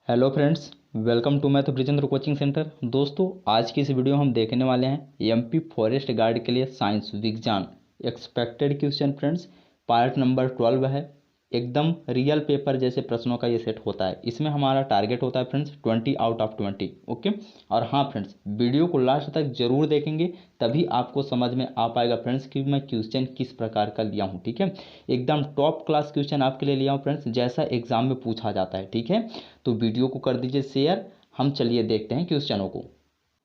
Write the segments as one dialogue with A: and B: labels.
A: Hello friends, welcome to math Brijendra coaching centre. दोस्तों, आज की इस वीडियो में हम देखने वाले हैं एमपी फॉरेस्ट गार्ड के लिए साइंस विज्ञान expected question. Friends, part number 12 है। एकदम रियल पेपर जैसे प्रश्नों का ये सेट होता है। इसमें हमारा टारगेट होता है फ्रेंड्स 20 आउट ऑफ 20। ओके। और हाँ फ्रेंड्स, वीडियो को लास्ट तक जरूर देखेंगे, तभी आपको समझ में आ पाएगा फ्रेंड्स कि मैं क्वेश्चन किस प्रकार का लिया हूँ। ठीक है, एकदम टॉप क्लास क्वेश्चन आपके लिए लिया हूँ फ्रेंड्स, जैसा एग्जाम में पूछा जाता है। ठीक है, तो वीडियो को कर दीजिए शेयर। हम चलिए देखते हैं क्वेश्चनों को।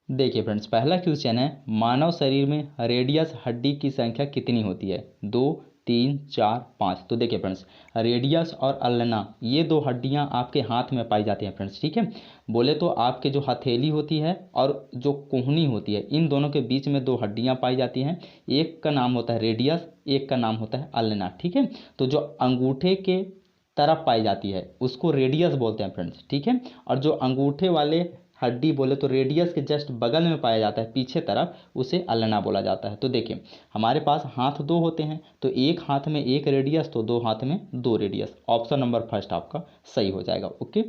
A: देखिए फ्रेंड्स, पहला क्वेश्चन है, मानव शरीर में रेडियस हड्डी की संख्या कितनी होती है? 2, 3, 4, 5। तो देखिए फ्रेंड्स, रेडियस और अल्ना ये दो हड्डियां आपके हाथ में पाई जाती हैं फ्रेंड्स। ठीक है, बोले तो आपके जो हथेली होती है और जो कोहनी होती है, इन दोनों के बीच में दो हड्डियां पाई जाती हैं। एक का नाम होता है रेडियस, एक का नाम होता है अल्ना। ठीक है, तो जो अंगूठे के तरफ पाई जाती है उसको रेडियस बोलते हैं फ्रेंड्स। ठीक है, और जो अंगूठे वाले हड्डी बोले तो रेडियस के जस्ट बगल में पाया जाता है पीछे तरफ, उसे अल्ना बोला जाता है। तो देखिए, हमारे पास हाथ दो होते हैं, तो एक हाथ में एक रेडियस, तो दो हाथ में दो रेडियस। ऑप्शन नंबर फर्स्ट आपका सही हो जाएगा। ओके।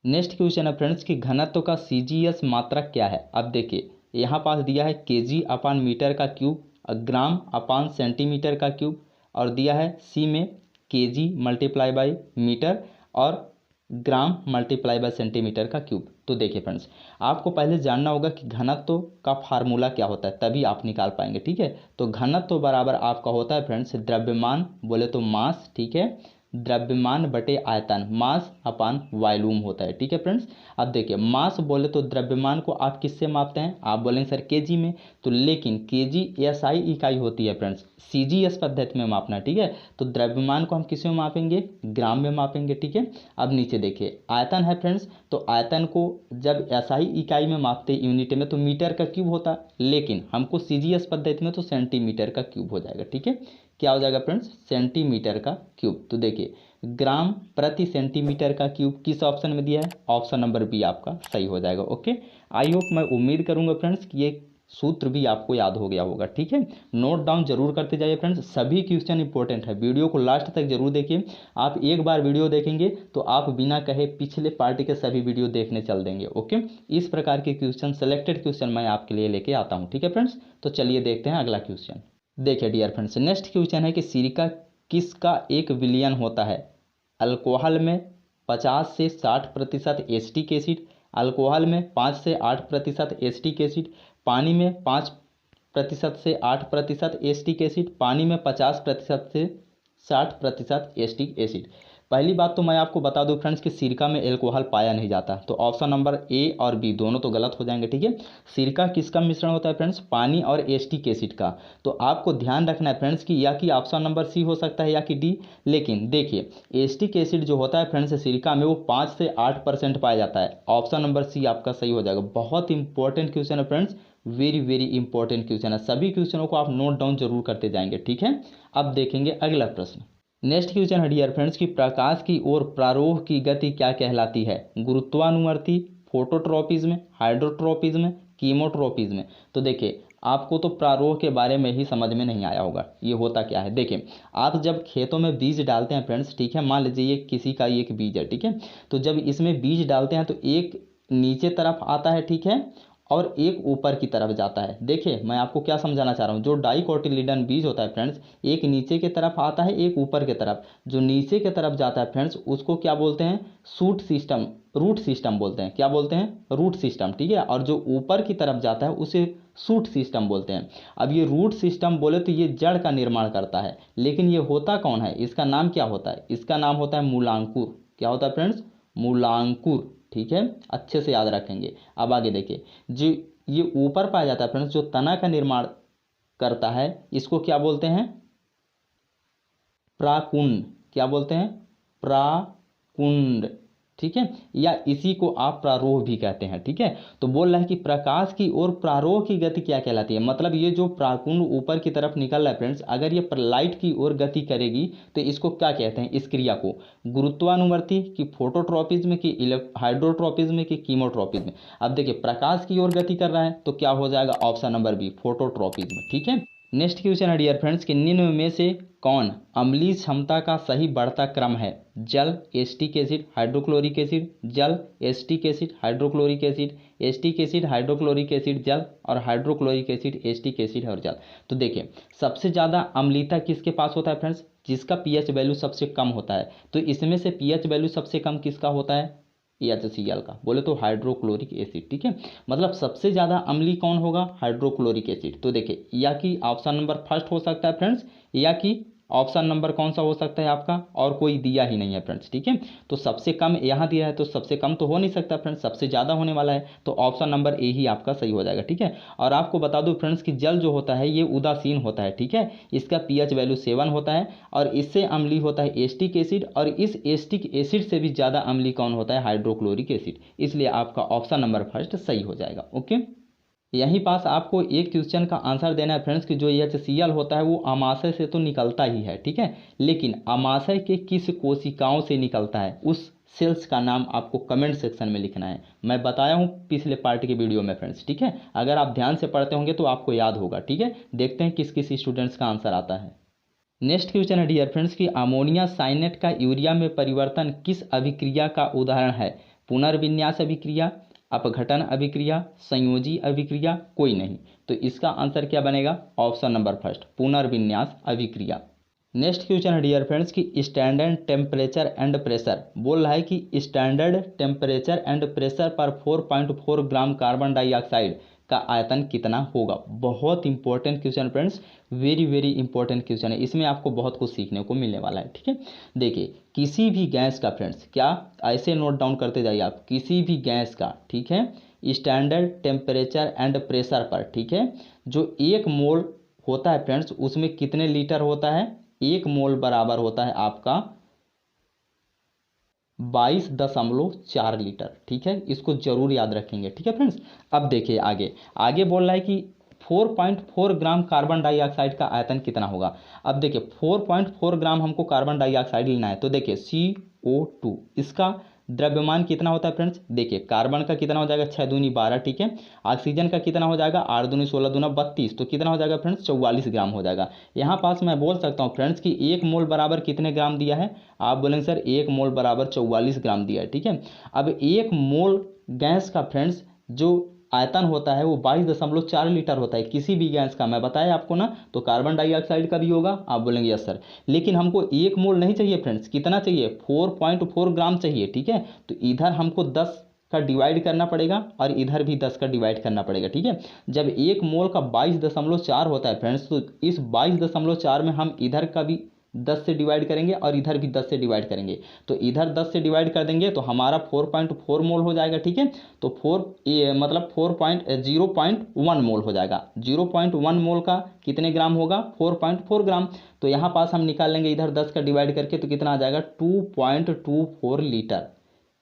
A: नेक्स्ट क्वेश्चन है फ्रेंड्स कि घनत्व का सीजीएस मात्रक क्या है? अब देखिए, यहाँ पास दिया है केजी अपान मीटर का क्यूब, ग्राम अपान सेंटीमीटर का क्यूब, और दिया है सी में केजी मल्टीप्लाई बाई मीटर और ग्राम मल्टीप्लाई बाय सेंटीमीटर का क्यूब। तो देखिए फ्रेंड्स, आपको पहले जानना होगा कि घनत्व का फार्मूला क्या होता है, तभी आप निकाल पाएंगे। ठीक है, तो घनत्व बराबर आपका होता है फ्रेंड्स द्रव्यमान बोले तो मास। ठीक है, द्रव्यमान बटे आयतन, मास अपान वॉल्यूम होता है। ठीक है फ्रेंड्स, अब देखिए, मास बोले तो द्रव्यमान को आप किससे मापते हैं? आप बोलेंगे सर केजी में, तो लेकिन केजी एसआई इकाई होती है फ्रेंड्स, सीजीएस पद्धति में मापना। ठीक है, तो द्रव्यमान को हम किस में मापेंगे? ग्राम में मापेंगे। ठीक है, अब नीचे देखिए, आयतन है फ्रेंड्स, तो आयतन को जब एसआई इकाई में मापते यूनिट में तो मीटर का क्यूब होता है, लेकिन हमको सीजीएस पद्धति में तो सेंटीमीटर का क्यूब हो जाएगा। ठीक है, क्या हो जाएगा फ्रेंड्स? सेंटीमीटर का क्यूब। तो देखिए, ग्राम प्रति सेंटीमीटर का क्यूब किस ऑप्शन में दिया है? ऑप्शन नंबर बी आपका सही हो जाएगा। ओके, आई होप, मैं उम्मीद करूंगा फ्रेंड्स कि ये सूत्र भी आपको याद हो गया होगा। ठीक है, नोट डाउन जरूर करते जाइए फ्रेंड्स, सभी क्वेश्चन इंपॉर्टेंट है। वीडियो को लास्ट तक जरूर देखिए। आप एक बार वीडियो देखेंगे तो आप बिना कहे पिछले पार्ट के सभी वीडियो देखने चल देंगे। ओके, इस प्रकार के क्वेश्चन, सेलेक्टेड क्वेश्चन मैं आपके लिए लेके आता हूँ। ठीक है फ्रेंड्स, तो चलिए देखते हैं अगला क्वेश्चन। देखिए डियर फ्रेंड्स, नेक्स्ट क्वेश्चन है कि सिरका किसका एक विलयन होता है? अल्कोहल में 50 से 60% एसिटिक एसिड, अल्कोहल में 5 से 8% एसिटिक एसिड, पानी में 5% से 8% एसिटिक एसिड, पानी में 50% से 60% एसिटिक एसिड। पहली बात तो मैं आपको बता दूं फ्रेंड्स कि सिरका में एल्कोहल पाया नहीं जाता, तो ऑप्शन नंबर ए और बी दोनों तो गलत हो जाएंगे। ठीक है, सिरका किसका मिश्रण होता है फ्रेंड्स? पानी और एसिटिक एसिड का। तो आपको ध्यान रखना है फ्रेंड्स कि या कि ऑप्शन नंबर सी हो सकता है या कि डी। लेकिन देखिए, एसिटिक एसिड जो होता है फ्रेंड्स सिरका में, वो 5 से 8% पाया जाता है। ऑप्शन नंबर सी आपका सही हो जाएगा। बहुत इंपॉर्टेंट क्वेश्चन है friends, very very important question है। सभी क्वेश्चनों को आप नोट डाउन जरूर करते जाएंगे। ठीक है, अब देखेंगे अगला प्रश्न। नेक्स्ट क्वेश्चन है डियर फ्रेंड्स कि प्रकाश की ओर प्रारोह की गति क्या कहलाती है? गुरुत्वानुवर्ती, फोटोट्रॉपिज्म, हाइड्रोट्रॉपिज्म, कीमोट्रॉपिज्म। तो देखिए, आपको तो प्रारोह के बारे में ही समझ में नहीं आया होगा, ये होता क्या है। देखिए, आप जब खेतों में बीज डालते हैं फ्रेंड्स, ठीक है, मान लीजिए ये किसी का एक बीज है। ठीक है, तो जब इसमें बीज डालते हैं तो एक नीचे तरफ आता है, ठीक है, और एक ऊपर की तरफ जाता है। देखिए, मैं आपको क्या समझाना चाह रहा हूँ, जो डाइकोटिलीडन बीज होता है फ्रेंड्स, एक नीचे की तरफ आता है, एक ऊपर की तरफ। जो नीचे की तरफ जाता है फ्रेंड्स, उसको क्या बोलते हैं? शूट सिस्टम, रूट सिस्टम बोलते हैं। क्या बोलते हैं? Root system. ठीक है, और जो ऊपर की तरफ जाता है उसे शूट सिस्टम बोलते हैं। अब ये रूट सिस्टम बोले तो ये जड़ का निर्माण करता है, लेकिन ये होता कौन है? इसका नाम क्या होता है? इसका नाम होता है मूलांकुर। क्या होता है फ्रेंड्स? मूलांकुर। ठीक है, अच्छे से याद रखेंगे। अब आगे देखिए, जो ये ऊपर पाया जाता है फ्रेंड्स, जो तना का निर्माण करता है, इसको क्या बोलते हैं? प्राकुंड। क्या बोलते हैं? प्राकुंड। ठीक है, या इसी को आप प्रारोह भी कहते हैं। ठीक है, तो बोल रहा है कि प्रकाश की ओर प्रारोह की गति क्या कहलाती है? मतलब ये जो प्राकुंड ऊपर की तरफ निकल रहा है फ्रेंड्स, अगर ये लाइट की ओर गति करेगी तो इसको क्या कहते हैं? इस क्रिया को गुरुत्वानुवर्ती की, फोटोट्रॉपिज्म की, हाइड्रोट्रॉपिज्म की, कीमोट्रॉपिज्म। अब देखिए, प्रकाश की ओर गति कर रहा है तो क्या हो जाएगा? Option number B, phototropism. ठीक है, नेक्स्ट क्वेश्चन है डियर फ्रेंड्स कि निम्न में से कौन अम्लीय क्षमता का सही बढ़ता क्रम है? जल, एसिटिक एसिड, हाइड्रोक्लोरिक एसिड, जल, acetic acid, hydrochloric acid, acetic acid, hydrochloric acid, जल, और हाइड्रोक्लोरिक एसिड, एसिटिक एसिड और जल। तो देखिए सबसे ज़्यादा अम्लीयता किसके पास होता है फ्रेंड्स? जिसका पीएच वैल्यू सबसे कम होता है। तो इसमें से पीएच वैल्यू सबसे कम किसका होता है? HCl का। बोले तो हाइड्रोक्लोरिक एसिड। ठीक है, मतलब सबसे ज़्यादा अम्लीय कौन होगा? Hydrochloric acid. तो देखिए या कि ऑप्शन नंबर फर्स्ट हो सकता है फ्रेंड्स, या कि ऑप्शन नंबर कौन सा हो सकता है आपका, और कोई दिया ही नहीं है फ्रेंड्स। ठीक है, तो सबसे कम यहाँ दिया है तो सबसे कम तो हो नहीं सकता फ्रेंड्स, सबसे ज़्यादा होने वाला है, तो ऑप्शन नंबर ए ही आपका सही हो जाएगा। ठीक है, और आपको बता दूं फ्रेंड्स कि जल जो होता है ये उदासीन होता है। ठीक है, इसका पीएच वैल्यू 7 होता है, और इससे अम्लीय होता है एसिटिक एसिड, और इस एसिटिक एसिड से भी ज़्यादा अम्लीय कौन होता है? Hydrochloric acid. इसलिए आपका ऑप्शन नंबर फर्स्ट सही हो जाएगा। ओके, यहीं पास आपको एक क्वेश्चन का आंसर देना है फ्रेंड्स कि जो HCl होता है वो आमाशय से तो निकलता ही है। ठीक है, लेकिन आमाशय के किस कोशिकाओं से निकलता है, उस सेल्स का नाम आपको कमेंट सेक्शन में लिखना है। मैं बताया हूँ पिछले पार्ट के वीडियो में फ्रेंड्स। ठीक है, अगर आप ध्यान से पढ़ते होंगे तो आपको याद होगा। ठीक है, देखते हैं किस किस स्टूडेंट्स का आंसर आता है। नेक्स्ट क्वेश्चन है डियर फ्रेंड्स कि अमोनिया साइनेट का यूरिया में परिवर्तन किस अभिक्रिया का उदाहरण है? पुनर्विन्यास अभिक्रिया, अपघटन अभिक्रिया, संयोजी अभिक्रिया, कोई नहीं। तो इसका आंसर क्या बनेगा? ऑप्शन नंबर फर्स्ट, पुनर्विन्यास अभिक्रिया। नेक्स्ट क्वेश्चन है डियर फ्रेंड्स कि स्टैंडर्ड टेम्परेचर एंड प्रेशर, बोल रहा है कि स्टैंडर्ड टेम्परेचर एंड प्रेशर पर 4.4 ग्राम कार्बन डाइऑक्साइड का आयतन कितना होगा? बहुत important question friends, very very important question है, इसमें आपको बहुत कुछ सीखने को मिलने वाला है। ठीक है, देखिए किसी भी गैस का फ्रेंड्स, क्या ऐसे नोट डाउन करते जाइए आप, किसी भी गैस का, ठीक है, स्टैंडर्ड टेम्परेचर एंड प्रेशर पर, ठीक है, जो 1 मोल होता है फ्रेंड्स उसमें कितने लीटर होता है? 1 मोल बराबर होता है आपका 22.4 लीटर। ठीक है, इसको जरूर याद रखेंगे। ठीक है फ्रेंड्स, अब देखिए आगे आगे बोल रहा है कि 4.4 ग्राम कार्बन डाइऑक्साइड का आयतन कितना होगा? अब देखिए 4.4 ग्राम हमको कार्बन डाइऑक्साइड लेना है, तो देखिए CO2 इसका द्रव्यमान कितना होता है फ्रेंड्स? देखिए कार्बन का कितना हो जाएगा? 6 दूनी 12। ठीक है, ऑक्सीजन का कितना हो जाएगा? 8 दूनी 16 दूना 32, तो कितना हो जाएगा फ्रेंड्स? 44 ग्राम हो जाएगा। यहाँ पास मैं बोल सकता हूँ फ्रेंड्स कि 1 मोल बराबर कितने ग्राम दिया है? आप बोलेंगे सर 1 मोल बराबर 44 ग्राम दिया है। ठीक है, अब 1 मोल गैस का फ्रेंड्स जो आयतन होता है वो 22.4 लीटर होता है किसी भी गैस का, मैं बताया आपको ना। तो कार्बन डाइऑक्साइड का भी होगा, आप बोलेंगे यस सर, लेकिन हमको 1 मोल नहीं चाहिए फ्रेंड्स, कितना चाहिए? 4.4 ग्राम चाहिए। ठीक है, तो इधर हमको 10 का डिवाइड करना पड़ेगा और इधर भी 10 का डिवाइड करना पड़ेगा। ठीक है, जब 1 मोल का 22.4 होता है फ्रेंड्स, तो इस 22.4 में हम इधर का भी 10 से डिवाइड करेंगे और इधर भी 10 से डिवाइड करेंगे, तो इधर 10 से डिवाइड कर देंगे तो हमारा 4.4 मोल हो जाएगा। ठीक है, तो मतलब 0.1 मोल हो जाएगा। 0.1 मोल का कितने ग्राम होगा? 4.4 ग्राम। तो यहाँ पास हम निकाल लेंगे इधर 10 का डिवाइड करके, तो कितना आ जाएगा? 2.24 लीटर,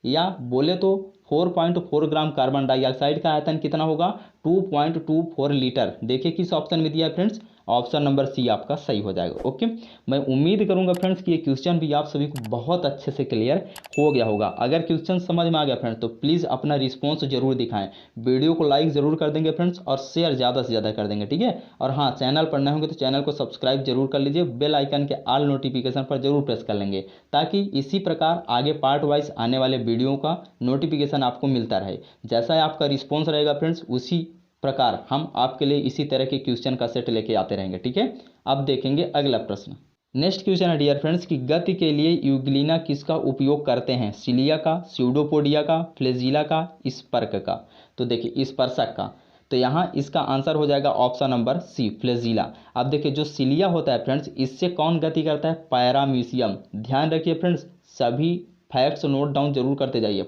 A: या बोले तो 4.4 ग्राम कार्बन डाइऑक्साइड का आयतन कितना होगा? 2.24 लीटर। देखिए किस ऑप्शन में दिया है फ्रेंड्स, ऑप्शन नंबर सी आपका सही हो जाएगा। ओके, मैं उम्मीद करूंगा फ्रेंड्स कि ये क्वेश्चन भी आप सभी को बहुत अच्छे से क्लियर हो गया होगा। अगर क्वेश्चन समझ में आ गया फ्रेंड्स तो प्लीज़ अपना रिस्पॉन्स जरूर दिखाएं, वीडियो को लाइक जरूर कर देंगे फ्रेंड्स और शेयर ज़्यादा से ज़्यादा कर देंगे। ठीक है, और हाँ चैनल पर नए होंगे तो चैनल को सब्सक्राइब जरूर कर लीजिए, बेल आइकन के ऑल नोटिफिकेशन पर जरूर प्रेस कर लेंगे, ताकि इसी प्रकार आगे पार्ट वाइज आने वाले वीडियो का नोटिफिकेशन आपको मिलता रहे। जैसा आपका रिस्पॉन्स रहेगा फ्रेंड्स उसी प्रकार हम आपके लिए इसी तरह के क्वेश्चन का सेट लेके आते रहेंगे। ठीक है, अब देखेंगे अगला प्रश्न। नेक्स्ट क्वेश्चन है डियर फ्रेंड्स कि गति के लिए यूग्लिना किसका उपयोग करते हैं? सिलिया का, स्यूडोपोडिया का, फ्लैजिला का, स्पर्क का? तो देखिए स्पर्शक का, तो यहाँ इसका आंसर हो जाएगा ऑप्शन नंबर सी, फ्लैजिला। अब देखिए जो सिलिया होता है फ्रेंड्स इससे कौन गति करता है? पैरामीशियम। ध्यान रखिए फ्रेंड्स, सभी फैक्ट्स नोट डाउन जरूर करते जाइए।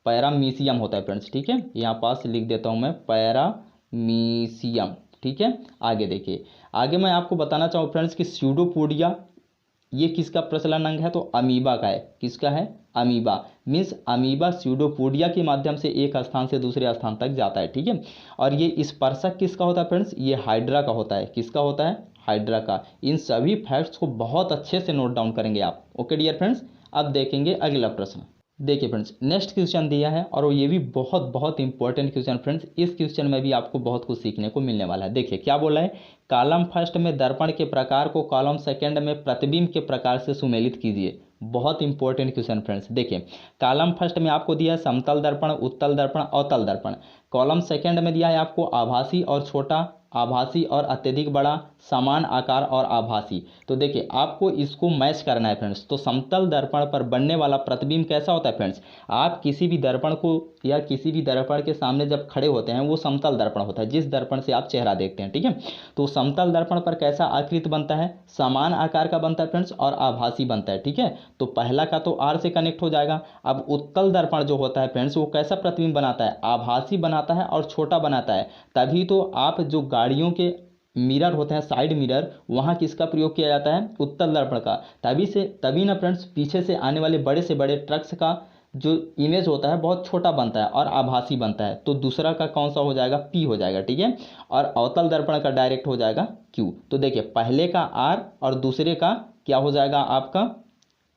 A: पैरामीशियम होता है फ्रेंड्स। ठीक है, यहाँ पास लिख देता हूँ मैं पैरामीशियम। ठीक है, आगे देखिए, आगे मैं आपको बताना चाहूँ फ्रेंड्स कि स्यूडोपोडिया ये किसका प्रचलन अंग है? तो अमीबा का है। किसका है? अमीबा। मीन्स अमीबा स्यूडोपोडिया के माध्यम से एक स्थान से दूसरे स्थान तक जाता है। ठीक है, और ये स्पर्शक किसका होता है फ्रेंड्स? ये हाइड्रा का होता है। किसका होता है? हाइड्रा का। इन सभी फैक्ट्स को बहुत अच्छे से नोट डाउन करेंगे आप। ओके डियर फ्रेंड्स, अब देखेंगे अगला प्रश्न। देखिए फ्रेंड्स, नेक्स्ट क्वेश्चन दिया है और ये भी बहुत बहुत इंपॉर्टेंट क्वेश्चन फ्रेंड्स। इस क्वेश्चन में भी आपको बहुत कुछ सीखने को मिलने वाला है। देखिए क्या बोला है, कॉलम फर्स्ट में दर्पण के प्रकार को कॉलम सेकंड में प्रतिबिंब के प्रकार से सुमेलित कीजिए। बहुत इंपॉर्टेंट क्वेश्चन फ्रेंड्स। देखिए कॉलम फर्स्ट में आपको दिया है समतल दर्पण, उत्तल दर्पण, अवतल दर्पण। कॉलम सेकंड में दिया है आपको आभासी और छोटा, आभासी और अत्यधिक बड़ा, समान आकार और आभासी। तो देखिए आपको इसको मैच करना है फ्रेंड्स। तो समतल दर्पण पर बनने वाला प्रतिबिंब कैसा होता है फ्रेंड्स, आप किसी भी दर्पण को या किसी भी दर्पण के सामने जब खड़े होते हैं वो समतल दर्पण होता है, जिस दर्पण से आप चेहरा देखते हैं, ठीक है। तो समतल दर्पण पर कैसा आकृति बनता है, समान आकार का बनता है फ्रेंड्स और आभासी बनता है, ठीक है। तो पहला का तो आर से कनेक्ट हो जाएगा। अब उत्तल दर्पण जो होता है फ्रेंड्स वो कैसा प्रतिबिंब बनाता है, आभासी बनाता है और छोटा बनाता है। तभी तो आप जो गाड़ियों के मिरर होते हैं, साइड मिरर, वहाँ किसका प्रयोग किया जाता है, उत्तल दर्पण का। तभी ना फ्रेंड्स पीछे से आने वाले बड़े से बड़े ट्रक्स का जो इमेज होता है बहुत छोटा बनता है और आभासी बनता है। तो दूसरा का कौन सा हो जाएगा, पी हो जाएगा, ठीक है। और अवतल दर्पण का डायरेक्ट हो जाएगा क्यू। तो देखिए पहले का आर और दूसरे का क्या हो जाएगा आपका,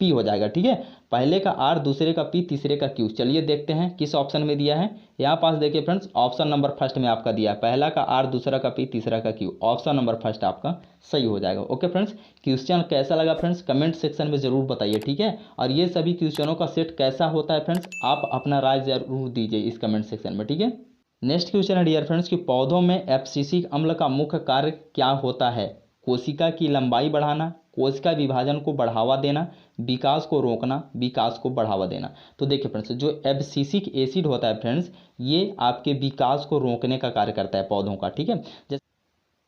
A: पी हो जाएगा, ठीक है। पहले का आर, दूसरे का पी, तीसरे का क्यू। चलिए देखते हैं किस ऑप्शन में दिया है। यहाँ पास देखिए फ्रेंड्स, ऑप्शन नंबर फर्स्ट में आपका दिया है, पहला का आर, दूसरा का पी, तीसरा का क्यू। ऑप्शन नंबर फर्स्ट आपका सही हो जाएगा। ओके फ्रेंड्स, क्वेश्चन कैसा लगा फ्रेंड्स कमेंट सेक्शन में जरूर बताइए, ठीक है। और ये सभी क्वेश्चनों का सेट कैसा होता है फ्रेंड्स, आप अपना राय जरूर दीजिए इस कमेंट सेक्शन में, ठीक है। नेक्स्ट क्वेश्चन है डियर फ्रेंड्स कि पौधों में एब्सिसिक अम्ल का मुख्य कार्य क्या होता है, कोशिका की लंबाई बढ़ाना, कोशिका विभाजन को बढ़ावा देना, विकास को रोकना, विकास को बढ़ावा देना। तो देखिए फ्रेंड्स, जो एब्सिसिक एसिड होता है फ्रेंड्स ये आपके विकास को रोकने का कार्य करता है पौधों का, ठीक है।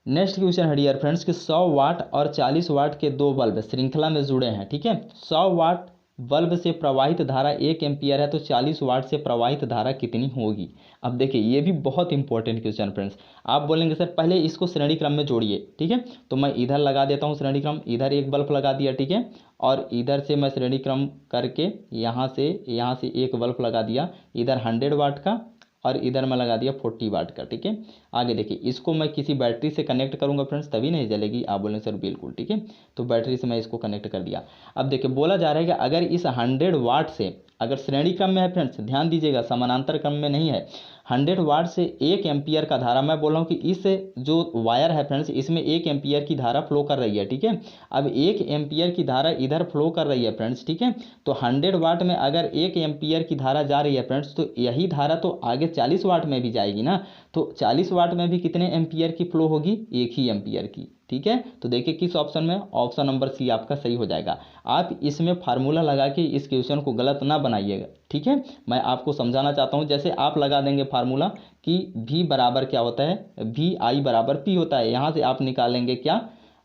A: नेक्स्ट क्वेश्चन है डियर फ्रेंड्स कि 100 वाट और 40 वाट के दो बल्ब श्रृंखला में जुड़े हैं, ठीक है। 100 वाट बल्ब से प्रवाहित धारा 1 एम्पियर है तो 40 वाट से प्रवाहित धारा कितनी होगी। अब देखिए ये भी बहुत इंपॉर्टेंट क्वेश्चन फ्रेंड्स। आप बोलेंगे सर पहले इसको श्रेणी क्रम में जोड़िए, ठीक है। तो मैं इधर लगा देता हूँ श्रेणी क्रम, इधर एक बल्ब लगा दिया, ठीक है। और इधर से मैं श्रेणी क्रम करके यहाँ से एक बल्ब लगा दिया, इधर 100 वाट का और इधर मैं लगा दिया 40 वाट का, ठीक है। आगे देखिए इसको मैं किसी बैटरी से कनेक्ट करूंगा फ्रेंड्स तभी नहीं जलेगी। आप बोलेंगे सर बिल्कुल, ठीक है। तो बैटरी से मैं इसको कनेक्ट कर दिया। अब देखिए बोला जा रहा है कि अगर इस 100 वाट से, अगर श्रेणी क्रम में है फ्रेंड्स, ध्यान दीजिएगा समानांतर क्रम में नहीं है, 100 वाट से 1 एम्पियर का धारा, मैं बोल रहा हूँ कि इस जो वायर है फ्रेंड्स इसमें 1 एम्पियर की धारा फ्लो कर रही है, ठीक है। अब 1 एम्पियर की धारा इधर फ्लो कर रही है फ्रेंड्स, ठीक है। तो 100 वाट में अगर 1 एम्पियर की धारा जा रही है फ्रेंड्स तो यही धारा तो आगे 40 वाट में भी जाएगी ना। तो 40 वाट में भी कितने एम्पियर की फ्लो होगी, 1 ही एम्पियर की, ठीक है। तो देखिए किस ऑप्शन में, ऑप्शन नंबर सी आपका सही हो जाएगा। आप इसमें फार्मूला लगा के इस क्वेश्चन को गलत ना बनाइएगा, ठीक है। मैं आपको समझाना चाहता हूं, जैसे आप लगा देंगे फार्मूला कि V बराबर क्या होता है, VI बराबर P होता है। यहाँ से आप निकालेंगे क्या,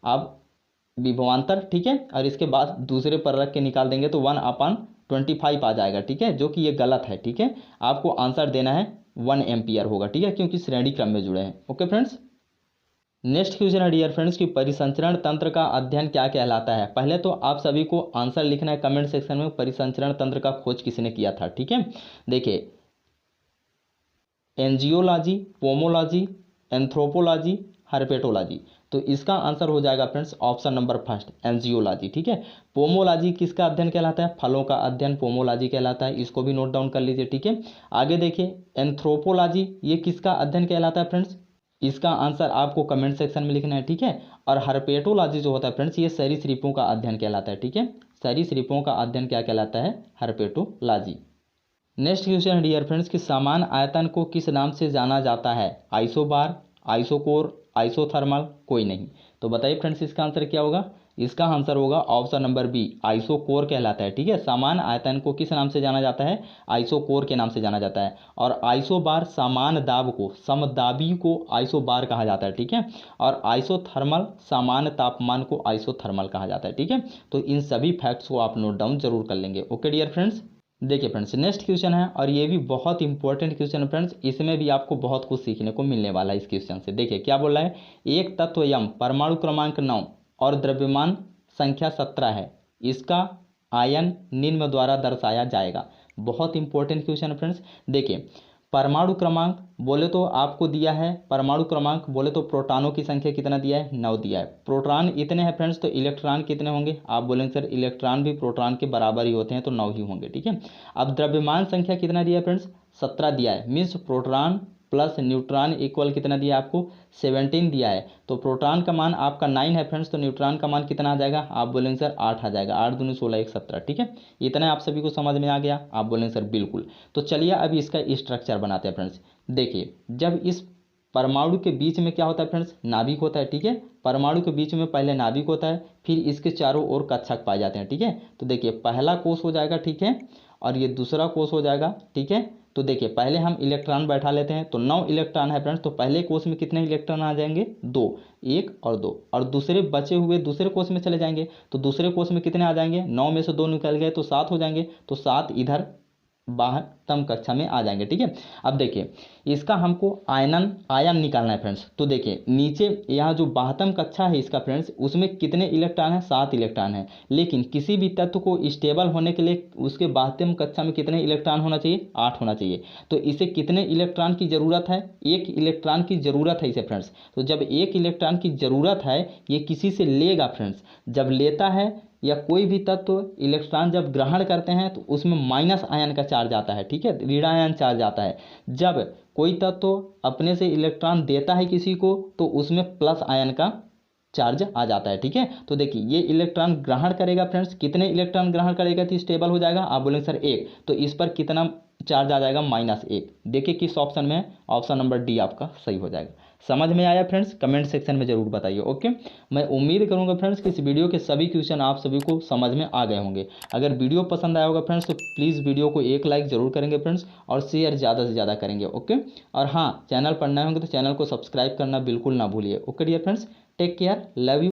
A: आप विभवांतर, ठीक है। और इसके बाद दूसरे पर रख के निकाल देंगे तो 1/25 आ जाएगा, ठीक है, जो कि ये गलत है, ठीक है। आपको आंसर देना है 1 एम्पियर होगा, ठीक है, क्योंकि श्रेणी क्रम में जुड़े हैं। ओके फ्रेंड्स, नेक्स्ट क्वेश्चन है डियर फ्रेंड्स कि परिसंचरण तंत्र का अध्ययन क्या कहलाता है। पहले तो आप सभी को आंसर लिखना है कमेंट सेक्शन में, परिसंचरण तंत्र का खोज किसने किया था, ठीक है। देखिए एंजियोलॉजी, पोमोलॉजी, एंथ्रोपोलॉजी, हर्पेटोलॉजी। तो इसका आंसर हो जाएगा friends option number first angiology, ठीक है। पोमोलॉजी किसका अध्ययन कहलाता है, फलों का अध्ययन पोमोलॉजी कहलाता है, इसको भी नोट डाउन कर लीजिए, ठीक है। आगे देखिए एंथ्रोपोलॉजी ये किसका अध्ययन कहलाता है फ्रेंड्स, इसका आंसर आपको कमेंट सेक्शन में लिखना है, ठीक है। और हर्पेटोलॉजी जो होता है फ्रेंड्स ये सरीसृपों का अध्ययन कहलाता है, ठीक है। सरीसृपों का अध्ययन क्या कहलाता है, हर्पेटोलॉजी। नेक्स्ट क्वेश्चन है डियर फ्रेंड्स कि समान आयतन को किस नाम से जाना जाता है, आइसोबार, आइसोकोर, आइसोथर्मल, कोई नहीं। तो बताइए फ्रेंड्स इसका आंसर क्या होगा, इसका आंसर होगा ऑप्शन नंबर बी, आइसोकोर कहलाता है, ठीक है। समान आयतन को किस नाम से जाना जाता है, आइसोकोर के नाम से जाना जाता है। और आइसोबार समान दाब को, समदाबी को आइसोबार कहा जाता है, ठीक है। और आइसोथर्मल समान तापमान को आइसोथर्मल कहा जाता है, ठीक है। तो इन सभी फैक्ट्स को आप नोट डाउन जरूर कर लेंगे। ओके डियर फ्रेंड्स, देखिए फ्रेंड्स नेक्स्ट क्वेश्चन है और ये भी बहुत इंपॉर्टेंट क्वेश्चन है फ्रेंड्स, इसमें भी आपको बहुत कुछ सीखने को मिलने वाला है इस क्वेश्चन से। देखिए क्या बोल रहा है, एक तत्व यम परमाणु क्रमांक 9 और द्रव्यमान संख्या 17 है, इसका आयन निम्न द्वारा दर्शाया जाएगा। बहुत इंपॉर्टेंट क्वेश्चन है फ्रेंड्स। देखिए परमाणु क्रमांक बोले तो आपको दिया है, परमाणु क्रमांक बोले तो प्रोटॉनों की संख्या कितना दिया है, 9 दिया है। प्रोटॉन इतने हैं फ्रेंड्स, तो इलेक्ट्रॉन कितने होंगे, आप बोलेंगे सर इलेक्ट्रॉन भी प्रोटॉन के बराबर ही होते हैं, तो 9 ही होंगे, ठीक है। अब द्रव्यमान संख्या कितना दिया है फ्रेंड्स, 17 दिया है, means proton plus neutron equal कितना दिया है आपको, 17 दिया है। तो प्रोटॉन का मान आपका 9 है फ्रेंड्स, तो न्यूट्रॉन का मान कितना आ जाएगा, आप बोलेंगे सर 8 आ जाएगा, 8 दूनी 16 1 17, ठीक है। इतना आप सभी को समझ में आ गया, आप बोलेंगे सर बिल्कुल। तो चलिए अभी इसका स्ट्रक्चर बनाते हैं फ्रेंड्स। देखिए जब इस परमाणु के बीच में क्या होता है फ्रेंड्स, नाभिक होता है, ठीक है। परमाणु के बीच में पहले नाभिक होता है, फिर इसके चारों ओर कक्षक पाए जाते हैं, ठीक है। तो देखिए पहला कोष हो जाएगा, ठीक है, और ये दूसरा कोष हो जाएगा, ठीक है। तो देखिए पहले हम इलेक्ट्रॉन बैठा लेते हैं, तो 9 इलेक्ट्रॉन है फ्रेंड्स, तो पहले कोष में कितने इलेक्ट्रॉन आ जाएंगे, 2, 1 और 2, और दूसरे बचे हुए दूसरे कोष में चले जाएंगे, तो दूसरे कोष में कितने आ जाएंगे, 9 में से 2 निकल गए तो 7 हो जाएंगे, तो 7 इधर बाह्यतम कक्षा में आ जाएंगे, ठीक है। अब देखिए इसका हमको आयन निकालना है फ्रेंड्स। तो देखिए नीचे यहाँ जो बाह्यतम कक्षा है इसका फ्रेंड्स, उसमें कितने इलेक्ट्रॉन है, 7 इलेक्ट्रॉन है। लेकिन किसी भी तत्व को स्टेबल होने के लिए उसके बाह्यतम कक्षा में कितने इलेक्ट्रॉन होना चाहिए, 8 होना चाहिए। तो इसे कितने इलेक्ट्रॉन की जरूरत है, 1 इलेक्ट्रॉन की जरूरत है इसे फ्रेंड्स। तो जब 1 इलेक्ट्रॉन की जरूरत है, ये किसी से लेगा फ्रेंड्स, जब लेता है या कोई भी तत्व इलेक्ट्रॉन जब ग्रहण करते हैं तो उसमें माइनस आयन का चार्ज आता है, ठीक है, ऋणायन चार्ज आता है। जब कोई तत्व अपने से इलेक्ट्रॉन देता है किसी को, तो उसमें प्लस आयन का चार्ज आ जाता है, ठीक है। तो देखिए ये इलेक्ट्रॉन ग्रहण करेगा फ्रेंड्स, कितने इलेक्ट्रॉन ग्रहण करेगा तो स्टेबल हो जाएगा, आप बोलेंगे सर 1, तो इस पर कितना चार्ज आ जाएगा, -1। देखिए किस ऑप्शन में, ऑप्शन नंबर डी आपका सही हो जाएगा। समझ में आया फ्रेंड्स, कमेंट सेक्शन में जरूर बताइए, ओके। मैं उम्मीद करूंगा फ्रेंड्स कि इस वीडियो के सभी क्वेश्चन आप सभी को समझ में आ गए होंगे। अगर वीडियो पसंद आया होगा फ्रेंड्स तो प्लीज़ वीडियो को एक लाइक जरूर करेंगे फ्रेंड्स, और शेयर ज़्यादा से ज़्यादा करेंगे, ओके। और हाँ, चैनल पर नए होंगे तो चैनल को सब्सक्राइब करना बिल्कुल ना भूलिए, okay dear friends, take care, love you.